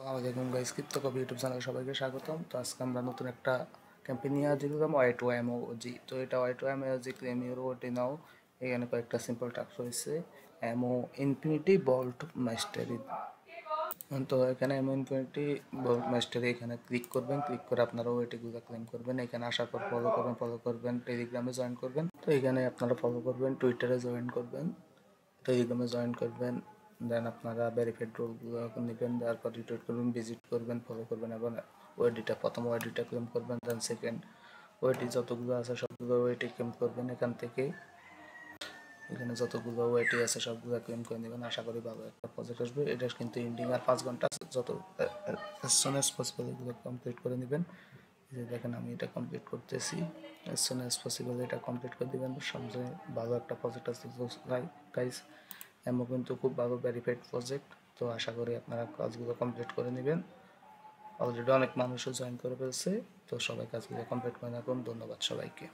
আসসালামাইকুম guys, crypto copy YouTube চ্যানেলে সবাইকে স্বাগতম। তো আজকে আমরা নতুন একটা ক্যাম্পেইন নিয়ে হাজির হলাম, ওয়াই2এমওজি। তো এটা ওয়াই2এমওজি ক্লেম ইউর ওটি নাও। এখানে কয়েকটা সিম্পল টাস্ক রয়েছে। এমও ইনফিনিটি বল্ট মাস্টারি। তো এখানে এমও ইনফিনিটি বল্ট মাস্টারি এখানে ক্লিক করবেন। ক্লিক করে আপনারা ওটিগুলো ক্লেম করবেন। এখানে আসার পর ফলো করবেন, টেলিগ্রামে জয়েন করবেন। তো এখানে আপনারা ফলো করবেন, টুইটারে জয়েন করবেন, টেলিগ্রামে জয়েন করবেন। দেন আপনারা ভেরিফাইড রোলগুলো নেবেন, তারপর রিটুইট করবেন, ভিজিট করবেন, ফলো করবেন এবং প্রথম ওয়েডিটা ক্লেম করবেন। দেন সেকেন্ড ওয়েটি যতগুলো আছে সবগুলো ওয়েটি ক্লেম করবেন। এখানে যতগুলো ওয়েটি আছে সবগুলো ক্লেম করে নেবেন। আশা করি ভালো একটা প্রজেক্ট আসবে। এটা কিন্তু ইন্ডিং আর 5 ঘন্টা আছে, যত অ্যাজ সুন অ্যাজ পসিবল এগুলো কমপ্লিট করে নেবেন। যে দেখেন আমি এটা কমপ্লিট করতেছি, অ্যাজ সুন অ্যাজ পসিবল এটা কমপ্লিট করে দেবেন। সবচেয়ে ভালো একটা প্রজেক্ট আছে গাইস। এমন কিন্তু খুব ভালো ভেরিফাইড প্রজেক্ট। তো আশা করি আপনারা কাজগুলো কমপ্লিট করে নেবেন। অলরেডি অনেক মানুষও জয়েন করে ফেলছে। তো সবাই কাজগুলো কমপ্লিট করে রাখুন। ধন্যবাদ সবাইকে।